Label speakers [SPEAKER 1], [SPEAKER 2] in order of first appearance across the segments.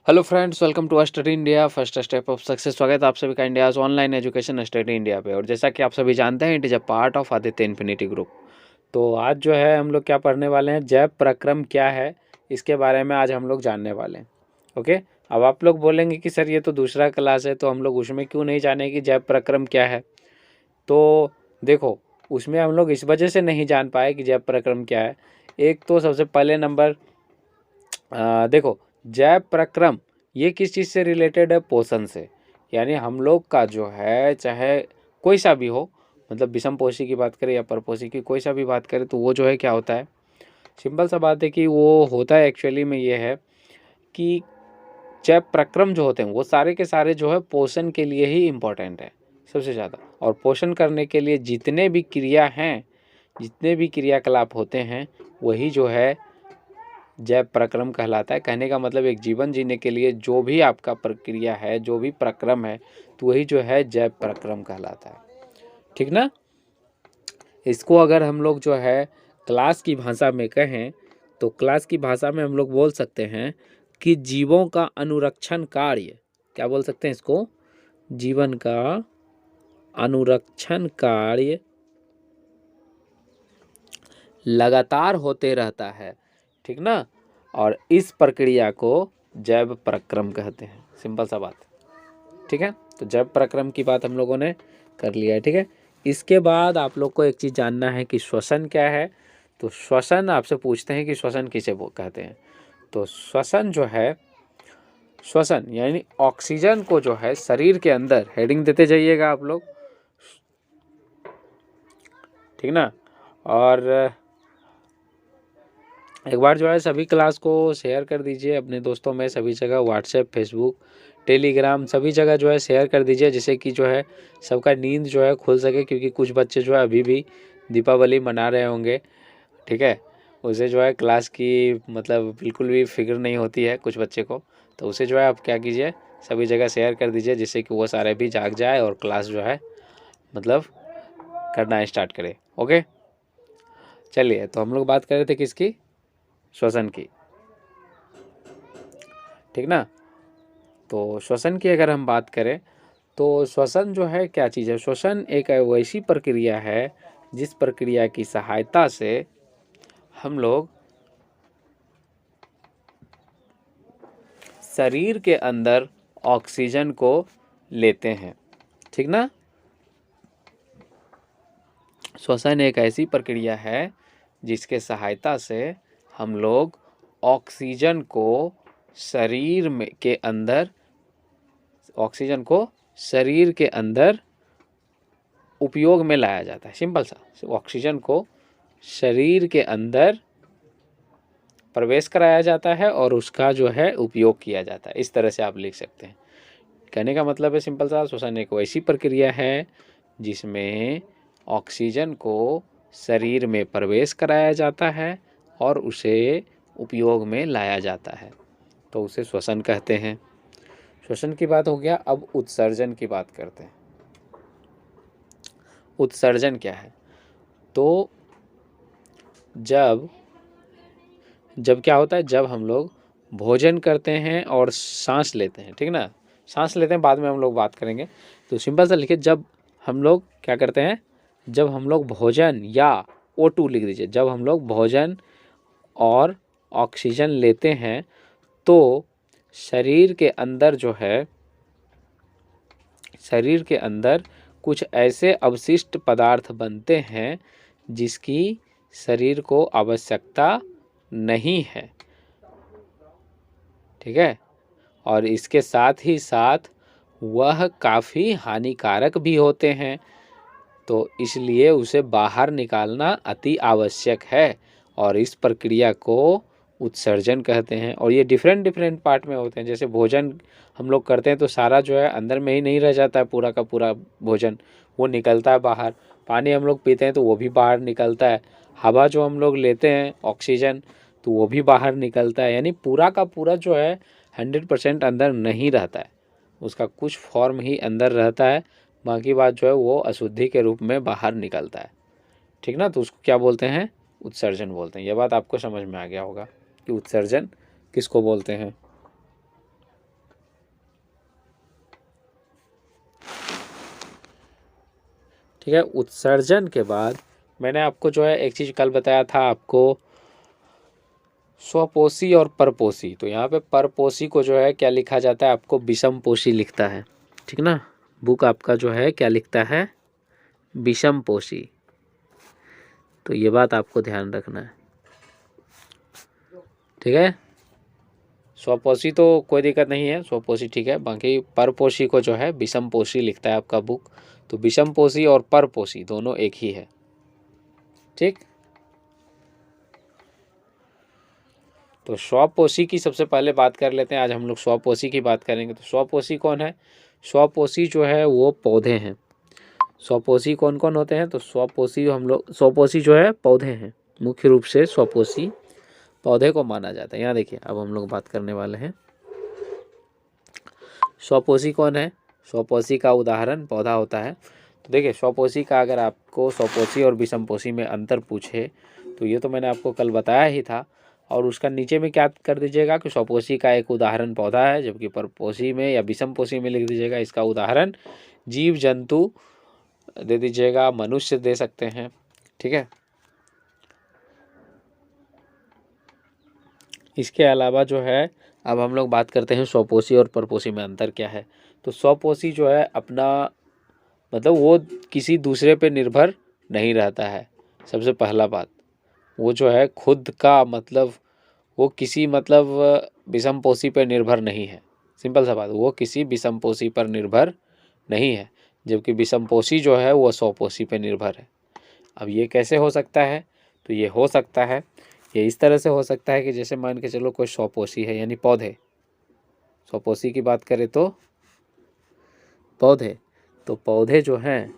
[SPEAKER 1] Hello friends, welcome to Study India first step of success. स्वागत है आप सभी का India's online education Study India पे। और जैसा कि आप सभी जानते हैं, it is a part of Aditya Infinity Group. तो आज जो है हम लोग क्या पढ़ने वाले हैं, जैव प्रक्रम क्या है, इसके बारे में आज हम लोग जानने वाले हैं। ओके। अब आप लोग बोलेंगे कि सर ये तो दूसरा क्लास है, तो हम लोग उसमें क्यों नहीं जाने कि जैव प्रक्रम क्या है। तो देखो, उसमें हम लोग इस वजह से नहीं जान पाए कि जैव प्रक्रम क्या है। एक तो सबसे पहले नंबर, देखो, जैव प्रक्रम ये किस चीज़ से रिलेटेड है? पोषण से। यानी हम लोग का जो है, चाहे कोई सा भी हो, मतलब विषम पोषी की बात करें या परपोषी की, कोई सा भी बात करें, तो वो जो है क्या होता है, सिंपल सा बात है कि वो होता है एक्चुअली में ये है कि जैव प्रक्रम जो होते हैं वो सारे के सारे जो है पोषण के लिए ही इम्पोर्टेंट है सबसे ज़्यादा। और पोषण करने के लिए जितने भी क्रिया हैं, जितने भी क्रियाकलाप होते हैं, वही जो है जैव प्रक्रम कहलाता है। कहने का मतलब एक जीवन जीने के लिए जो भी आपका प्रक्रिया है, जो भी प्रक्रम है, तो वही जो है जैव प्रक्रम कहलाता है। ठीक ना। इसको अगर हम लोग जो है क्लास की भाषा में कहें, तो क्लास की भाषा में हम लोग बोल सकते हैं कि जीवों का अनुरक्षण कार्य, क्या बोल सकते हैं इसको, जीवन का अनुरक्षण कार्य लगातार होते रहता है। ठीक ना। और इस प्रक्रिया को जैव प्रक्रम कहते हैं। सिंपल सा बात। ठीक है। तो जैव प्रक्रम की बात हम लोगों ने कर लिया है। ठीक है। इसके बाद आप लोग को एक चीज़ जानना है कि श्वसन क्या है। तो श्वसन आपसे पूछते हैं कि श्वसन किसे वो कहते हैं। तो श्वसन जो है, श्वसन यानी ऑक्सीजन को जो है शरीर के अंदर, हेडिंग देते जाइएगा आप लोग, ठीक ना। और एक बार जो है सभी क्लास को शेयर कर दीजिए अपने दोस्तों में, सभी जगह व्हाट्सएप, फेसबुक, टेलीग्राम, सभी जगह जो है शेयर कर दीजिए, जिससे कि जो है सबका नींद जो है खुल सके। क्योंकि कुछ बच्चे जो है अभी भी दीपावली मना रहे होंगे। ठीक है। उसे जो है क्लास की मतलब बिल्कुल भी फिक्र नहीं होती है कुछ बच्चे को। तो उसे जो है आप क्या कीजिए, सभी जगह शेयर कर दीजिए, जिससे कि वो सारे भी जाग जाए और क्लास जो है मतलब करना स्टार्ट करे। ओके। चलिए, तो हम लोग बात कर रहे थे किसकी, श्वसन की। ठीक ना। तो श्वसन की अगर हम बात करें, तो श्वसन जो है क्या चीज़ है। श्वसन एक वैसी प्रक्रिया है जिस प्रक्रिया की सहायता से हम लोग शरीर के अंदर ऑक्सीजन को लेते हैं। ठीक ना। श्वसन एक ऐसी प्रक्रिया है जिसके सहायता से हम लोग ऑक्सीजन को शरीर में के अंदर, ऑक्सीजन को शरीर के अंदर उपयोग में लाया जाता है। सिंपल सा, ऑक्सीजन को शरीर के अंदर प्रवेश कराया जाता है और उसका जो है उपयोग किया जाता है। इस तरह से आप लिख सकते हैं। कहने का मतलब है सिंपल सा, श्वसन एक वैसी प्रक्रिया है जिसमें ऑक्सीजन को शरीर में प्रवेश कराया जाता है और उसे उपयोग में लाया जाता है, तो उसे श्वसन कहते हैं। श्वसन की बात हो गया। अब उत्सर्जन की बात करते हैं। उत्सर्जन क्या है। तो जब जब क्या होता है, जब हम लोग भोजन करते हैं और सांस लेते हैं, ठीक ना, सांस लेते हैं बाद में हम लोग बात करेंगे। तो सिंपल सा लिखिए, जब हम लोग क्या करते हैं, जब हम लोग भोजन, या O2 लिख दीजिए, जब हम लोग भोजन और ऑक्सीजन लेते हैं तो शरीर के अंदर जो है, शरीर के अंदर कुछ ऐसे अवशिष्ट पदार्थ बनते हैं जिसकी शरीर को आवश्यकता नहीं है। ठीक है। और इसके साथ ही साथ वह काफ़ी हानिकारक भी होते हैं, तो इसलिए उसे बाहर निकालना अति आवश्यक है। और इस प्रक्रिया को उत्सर्जन कहते हैं। और ये डिफरेंट डिफरेंट पार्ट में होते हैं। जैसे भोजन हम लोग करते हैं तो सारा जो है अंदर में ही नहीं रह जाता है, पूरा का पूरा भोजन वो निकलता है बाहर। पानी हम लोग पीते हैं तो वो भी बाहर निकलता है। हवा जो हम लोग लेते हैं, ऑक्सीजन, तो वो भी बाहर निकलता है। यानी पूरा का पूरा जो है 100% अंदर नहीं रहता है, उसका कुछ फॉर्म ही अंदर रहता है, बाकी बात जो है वो अशुद्धि के रूप में बाहर निकलता है। ठीक ना। तो उसको क्या बोलते हैं, उत्सर्जन बोलते हैं। यह बात आपको समझ में आ गया होगा कि उत्सर्जन किसको बोलते हैं। ठीक है। उत्सर्जन के बाद मैंने आपको जो है एक चीज़ कल बताया था आपको, स्वपोषी और परपोषी। तो यहाँ पे परपोषी को जो है क्या लिखा जाता है, आपको विषमपोषी लिखता है, ठीक ना। बुक आपका जो है क्या लिखता है, विषमपोषी। तो ये बात आपको ध्यान रखना है, ठीक है। स्वपोषी तो कोई दिक्कत नहीं है, स्वपोषी ठीक है। बाकी परपोषी को जो है विषमपोषी लिखता है आपका बुक। तो विषमपोषी और परपोषी दोनों एक ही है, ठीक। तो स्वपोषी की सबसे पहले बात कर लेते हैं। आज हम लोग स्वपोषी की बात करेंगे। तो स्वपोषी कौन है? स्वपोषी जो है वो पौधे हैं। स्वपोषी कौन कौन होते हैं? तो स्वपोषी जो है पौधे हैं। मुख्य रूप से स्वपोषी पौधे को माना जाता है। यहाँ देखिए, अब हम लोग बात करने वाले हैं स्वपोषी कौन है। स्वपोषी का उदाहरण पौधा होता है। तो देखिए, स्वपोषी का अगर आपको स्वपोषी और विषमपोषी में अंतर पूछे तो ये तो मैंने आपको कल बताया ही था। और उसका नीचे में क्या कर दीजिएगा कि स्वपोषी का एक उदाहरण पौधा है, जबकि परपोषी में या विषमपोषी में लिख दीजिएगा इसका उदाहरण जीव जंतु दे दीजिएगा, मनुष्य दे सकते हैं, ठीक है। इसके अलावा जो है अब हम लोग बात करते हैं स्वपोषी और परपोषी में अंतर क्या है। तो स्वपोषी जो है अपना मतलब वो किसी दूसरे पे निर्भर नहीं रहता है। सबसे पहला बात, वो जो है खुद का मतलब वो किसी मतलब विषमपोषी पर निर्भर नहीं है। सिंपल सा बात, वो किसी विषमपोषी पर निर्भर नहीं है, जबकि विषमपोषी जो है वो स्वपोषी पर निर्भर है। अब ये कैसे हो सकता है? तो ये हो सकता है, ये इस तरह से हो सकता है कि जैसे मान के चलो कोई स्वपोषी है, यानी पौधे। स्वपोषी की बात करें तो पौधे, तो पौधे जो हैं,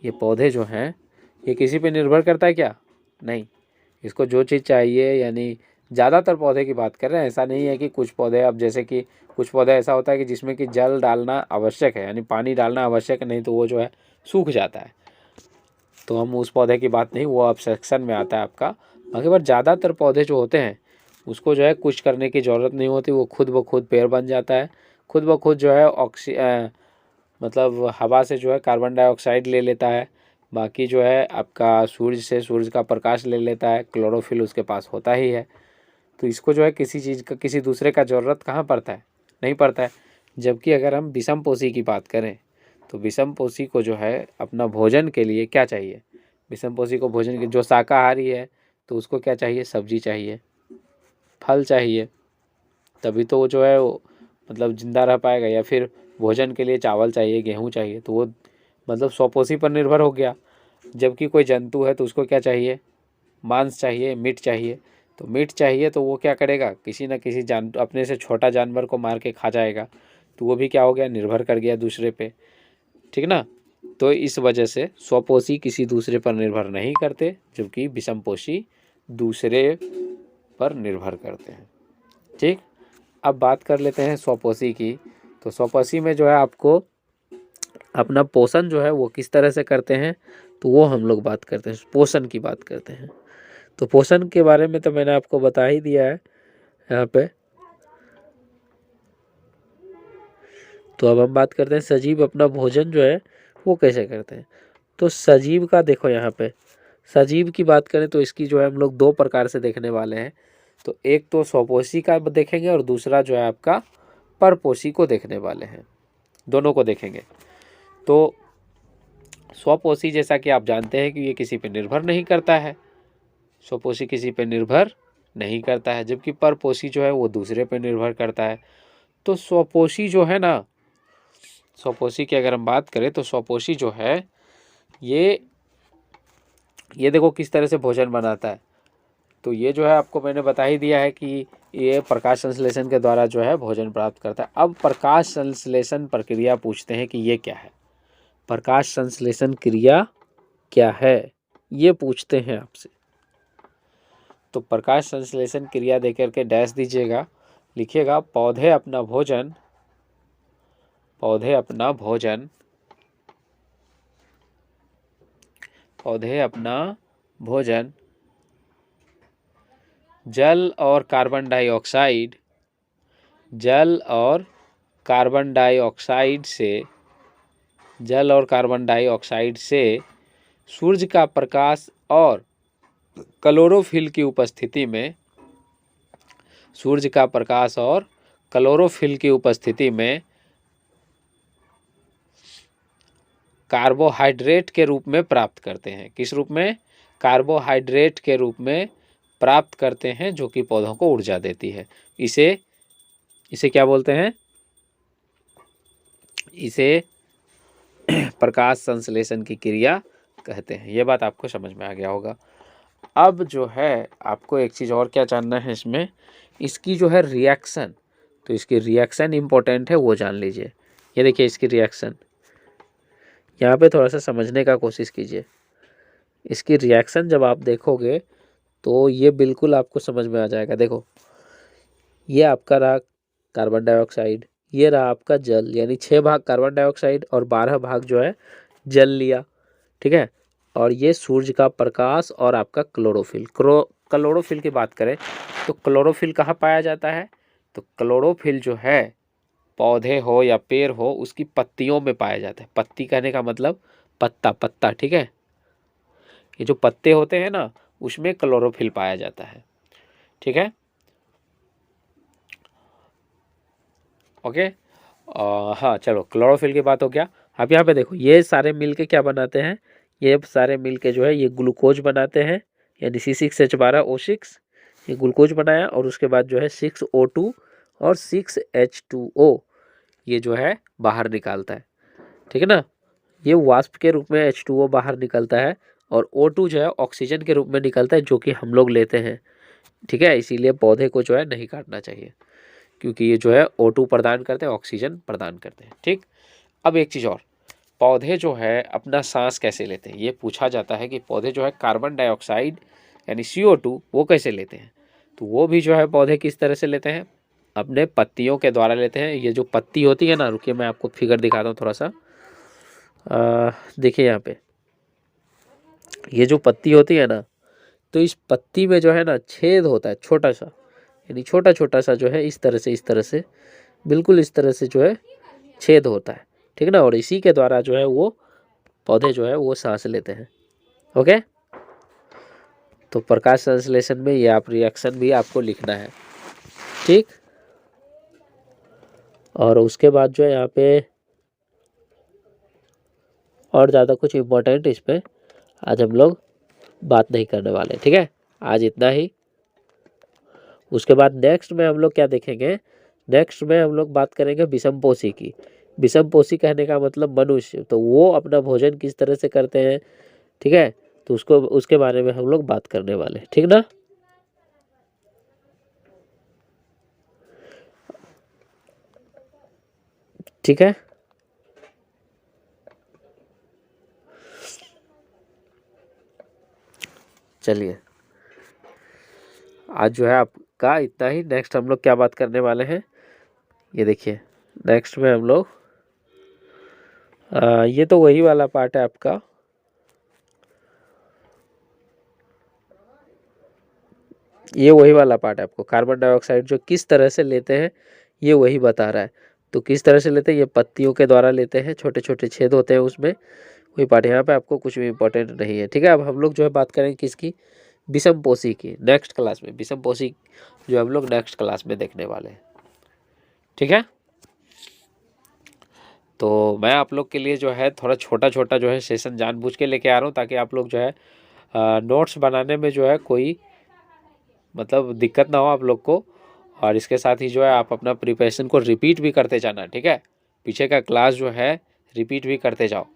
[SPEAKER 1] ये पौधे जो हैं ये किसी पे निर्भर करता है क्या? नहीं। इसको जो चीज़ चाहिए, यानी ज़्यादातर पौधे की बात कर रहे हैं, ऐसा नहीं है कि कुछ पौधे, अब जैसे कि कुछ पौधे ऐसा होता है कि जिसमें कि जल डालना आवश्यक है, यानी पानी डालना आवश्यक है, नहीं तो वो जो है सूख जाता है। तो हम उस पौधे की बात नहीं, वो अब सेक्शन में आता है आपका। बाकी पर ज़्यादातर पौधे जो होते हैं उसको जो है कुछ करने की ज़रूरत नहीं होती, वो खुद ब खुद पेड़ बन जाता है। खुद ब खुद जो है मतलब हवा से जो है कार्बन डाइऑक्साइड ले लेता है। बाकी जो है आपका सूरज का प्रकाश ले लेता है, क्लोरोफिल उसके पास होता ही है। तो इसको जो है किसी चीज़ का, किसी दूसरे का ज़रूरत कहाँ पड़ता है? नहीं पड़ता है। जबकि अगर हम विषमपोषी की बात करें तो विषमपोषी को जो है अपना भोजन के लिए क्या चाहिए? विषमपोषी को भोजन के, जो शाकाहारी है तो उसको क्या चाहिए? सब्जी चाहिए, फल चाहिए, तभी तो वो जो है वो मतलब जिंदा रह पाएगा। या फिर भोजन के लिए चावल चाहिए, गेहूँ चाहिए, तो वो मतलब स्वपोषी पर निर्भर हो गया। जबकि कोई जंतु है तो उसको क्या चाहिए? मांस चाहिए, मीट चाहिए। तो मीट चाहिए तो वो क्या करेगा? किसी न किसी अपने से छोटा जानवर को मार के खा जाएगा। तो वो भी क्या हो गया? निर्भर कर गया दूसरे पे, ठीक ना। तो इस वजह से स्वपोषी किसी दूसरे पर निर्भर नहीं करते, जबकि विषमपोषी दूसरे पर निर्भर करते हैं, ठीक। अब बात कर लेते हैं स्वपोषी की। तो स्वपोषी में जो है आपको अपना पोषण जो है वो किस तरह से करते हैं, तो वो हम लोग बात करते हैं, पोषण की बात करते हैं। तो पोषण के बारे में तो मैंने आपको बता ही दिया है यहाँ पे। तो अब हम बात करते हैं सजीव अपना भोजन जो है वो कैसे करते हैं। तो सजीव का देखो, यहाँ पे सजीव की बात करें तो इसकी जो है हम लोग दो प्रकार से देखने वाले हैं। तो एक तो स्वपोषी का देखेंगे और दूसरा जो है आपका परपोषी को देखने वाले हैं। दोनों को देखेंगे। तो स्वपोषी जैसा कि आप जानते हैं कि ये किसी पे निर्भर नहीं करता है, स्वपोषी किसी पे निर्भर नहीं करता है, जबकि परपोषी जो है वो दूसरे पे निर्भर करता है। तो स्वपोषी जो है ना, स्वपोषी की अगर हम बात करें तो स्वपोषी जो है ये देखो किस तरह से भोजन बनाता है। तो ये जो है आपको मैंने बता ही दिया है कि ये प्रकाश संश्लेषण के द्वारा जो है भोजन प्राप्त करता है। अब प्रकाश संश्लेषण प्रक्रिया पूछते हैं कि ये क्या है, प्रकाश संश्लेषण क्रिया क्या है, ये पूछते हैं आपसे। तो प्रकाश संश्लेषण क्रिया देकर के डैश दीजिएगा, लिखिएगा पौधे अपना भोजन पौधे अपना भोजन जल और कार्बन डाइऑक्साइड से जल और कार्बन डाइऑक्साइड से सूर्य का प्रकाश और क्लोरोफिल की उपस्थिति में, सूर्य का प्रकाश और क्लोरोफिल की उपस्थिति में कार्बोहाइड्रेट के रूप में प्राप्त करते हैं। किस रूप में? कार्बोहाइड्रेट के रूप में प्राप्त करते हैं, जो कि पौधों को ऊर्जा देती है। इसे इसे क्या बोलते हैं? इसे प्रकाश संश्लेषण की क्रिया कहते हैं। ये बात आपको समझ में आ गया होगा। अब जो है आपको एक चीज़ और क्या जानना है इसमें, इसकी जो है रिएक्शन, तो इसकी रिएक्शन इम्पोर्टेंट है, वो जान लीजिए। ये देखिए इसकी रिएक्शन, यहाँ पे थोड़ा सा समझने का कोशिश कीजिए। इसकी रिएक्शन जब आप देखोगे तो ये बिल्कुल आपको समझ में आ जाएगा। देखो, ये आपका रहा कार्बन डाइऑक्साइड, ये रहा आपका जल, यानी 6 भाग कार्बन डाइऑक्साइड और 12 भाग जो है जल लिया, ठीक है। और ये सूर्य का प्रकाश और आपका क्लोरोफिल। क्लोरोफिल की बात करें तो क्लोरोफिल कहाँ पाया जाता है? तो क्लोरोफिल जो है पौधे हो या पेड़ हो उसकी पत्तियों में पाया जाता है। पत्ती कहने का मतलब पत्ता, पत्ता, ठीक है। ये जो पत्ते होते हैं ना, उसमें क्लोरोफिल पाया जाता है, ठीक है। ओके, हाँ चलो, क्लोरोफिल की बात हो गया। अब यहाँ पे देखो, ये सारे मिलके क्या बनाते हैं? ये सारे मिलके जो है ये ग्लूकोज बनाते हैं, यानी C6H12O6। ये ग्लूकोज बनाया और उसके बाद जो है 6O2 और 6H2O ये जो है बाहर निकालता है, ठीक है ना। ये वाष्प के रूप में H2O बाहर निकलता है और O2 जो है ऑक्सीजन के रूप में निकलता है, जो कि हम लोग लेते हैं, ठीक है। इसीलिए पौधे को जो है नहीं काटना चाहिए, क्योंकि ये जो है O2 प्रदान करते हैं, ऑक्सीजन प्रदान करते हैं, ठीक। अब एक चीज़ और, पौधे जो है अपना सांस कैसे लेते हैं? ये पूछा जाता है कि पौधे जो है कार्बन डाइऑक्साइड यानी CO2 वो कैसे लेते हैं? तो वो भी जो है पौधे किस तरह से लेते हैं? अपने पत्तियों के द्वारा लेते हैं। ये जो पत्ती होती है ना, रुकिए मैं आपको फिगर दिखाता हूँ थोड़ा सा। देखिए यहाँ पे ये जो पत्ती होती है ना, तो इस पत्ती में जो है ना छेद होता है छोटा सा, यानी छोटा छोटा सा जो है इस तरह से बिल्कुल इस तरह से जो है छेद होता है, ठीक ना। और इसी के द्वारा जो है वो पौधे जो है वो सांस लेते हैं। ओके, तो प्रकाश संश्लेषण में ये आप रिएक्शन भी आपको लिखना है, ठीक। और उसके बाद जो है यहाँ पे और ज़्यादा कुछ इम्पोर्टेंट इस पर आज हम लोग बात नहीं करने वाले, ठीक है। आज इतना ही। उसके बाद नेक्स्ट में हम लोग क्या देखेंगे? नेक्स्ट में हम लोग बात करेंगे विषमपोषी की। विषमपोषी कहने का मतलब मनुष्य, तो वो अपना भोजन किस तरह से करते हैं, ठीक है। तो उसको उसके बारे में हम लोग बात करने वाले, ठीक ना। ठीक है, चलिए आज जो है आपका इतना ही। नेक्स्ट हम लोग क्या बात करने वाले हैं, ये देखिए। नेक्स्ट में हम लोग ये तो वही वाला पार्ट है आपका, ये वही वाला पार्ट है आपको। कार्बन डाइऑक्साइड जो किस तरह से लेते हैं ये वही बता रहा है। तो किस तरह से लेते हैं? ये पत्तियों के द्वारा लेते हैं, छोटे छोटे छेद होते हैं उसमें, वही पार्ट। यहाँ पे आपको कुछ भी इंपॉर्टेंट नहीं है, ठीक है। अब हम लोग जो है बात करेंगे किसकी? विषमपोषी की। नेक्स्ट क्लास में विषमपोषी जो हम लोग नेक्स्ट क्लास में देखने वाले हैं, ठीक है। तो मैं आप लोग के लिए जो है थोड़ा छोटा छोटा जो है सेशन जानबूझ के लेके आ रहा हूँ, ताकि आप लोग जो है नोट्स बनाने में जो है कोई मतलब दिक्कत ना हो आप लोग को। और इसके साथ ही जो है आप अपना प्रिपरेशन को रिपीट भी करते जाना, ठीक है। पीछे का क्लास जो है रिपीट भी करते जाओ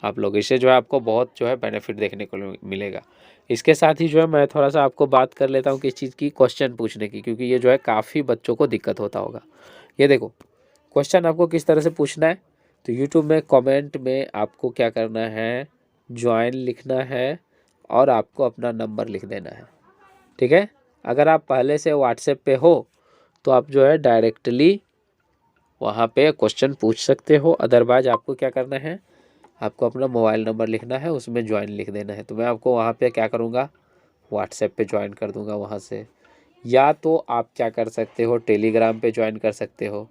[SPEAKER 1] आप लोग। इससे जो है आपको बहुत जो है बेनिफिट देखने को मिलेगा। इसके साथ ही जो है मैं थोड़ा सा आपको बात कर लेता हूँ किस चीज़ की, क्वेश्चन पूछने की, क्योंकि ये जो है काफ़ी बच्चों को दिक्कत होता होगा। ये देखो, क्वेश्चन आपको किस तरह से पूछना है। तो यूट्यूब में कमेंट में आपको क्या करना है, ज्वाइन लिखना है और आपको अपना नंबर लिख देना है, ठीक है। अगर आप पहले से व्हाट्सएप पे हो तो आप जो है डायरेक्टली वहाँ पे क्वेश्चन पूछ सकते हो। अदरवाइज आपको क्या करना है, आपको अपना मोबाइल नंबर लिखना है, उसमें ज्वाइन लिख देना है। तो मैं आपको वहाँ पे क्या करूँगा, व्हाट्सएप पे ज्वाइन कर दूँगा वहाँ से। या तो आप क्या कर सकते हो, टेलीग्राम पे ज्वाइन कर सकते हो,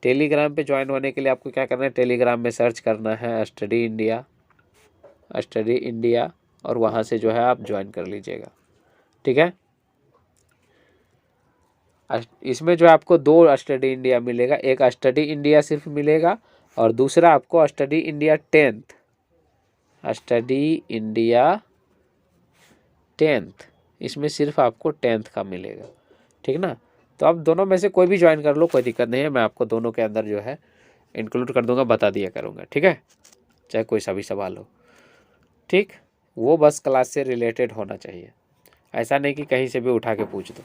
[SPEAKER 1] टेलीग्राम पे ज्वाइन होने के लिए आपको क्या करना है, टेलीग्राम में सर्च करना है स्टडी इंडिया और वहाँ से जो है आप ज्वाइन कर लीजिएगा, ठीक है। इसमें जो आपको 2 स्टडी इंडिया मिलेगा, एक स्टडी इंडिया सिर्फ मिलेगा और दूसरा आपको स्टडी इंडिया 10th, इसमें सिर्फ आपको 10th का मिलेगा, ठीक ना। तो आप दोनों में से कोई भी ज्वाइन कर लो, कोई दिक्कत नहीं है, मैं आपको दोनों के अंदर जो है इंक्लूड कर दूंगा, बता दिया करूँगा, ठीक है, चाहे कोई सा भी सवाल हो, ठीक। वो बस क्लास से रिलेटेड होना चाहिए, ऐसा नहीं कि कहीं से भी उठा के पूछ दो,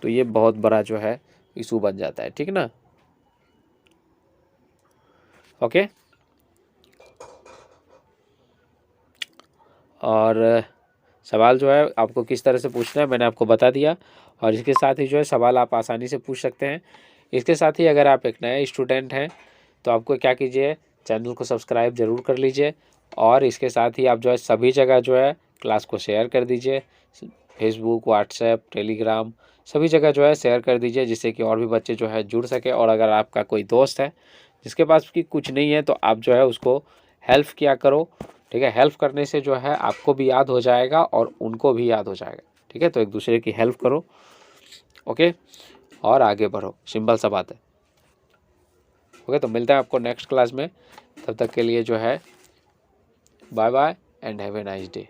[SPEAKER 1] तो ये बहुत बड़ा जो है इशू बन जाता है, ठीक ना। ओके, और सवाल जो है आपको किस तरह से पूछना है मैंने आपको बता दिया, और इसके साथ ही जो है सवाल आप आसानी से पूछ सकते हैं। इसके साथ ही अगर आप एक नए स्टूडेंट हैं तो आपको क्या कीजिए, चैनल को सब्सक्राइब ज़रूर कर लीजिए, और इसके साथ ही आप जो है सभी जगह जो है क्लास को शेयर कर दीजिए, फेसबुक, व्हाट्सएप, टेलीग्राम, सभी जगह जो है शेयर कर दीजिए, जिससे कि और भी बच्चे जो है जुड़ सके। और अगर आपका कोई दोस्त है जिसके पास की कुछ नहीं है तो आप जो है उसको हेल्प किया करो, ठीक है। हेल्प करने से जो है आपको भी याद हो जाएगा और उनको भी याद हो जाएगा, ठीक है। तो एक दूसरे की हेल्प करो, ओके, और आगे बढ़ो, सिंपल सा बात है। ओके, तो मिलता है आपको नेक्स्ट क्लास में, तब तक के लिए जो है bye bye and have a nice day.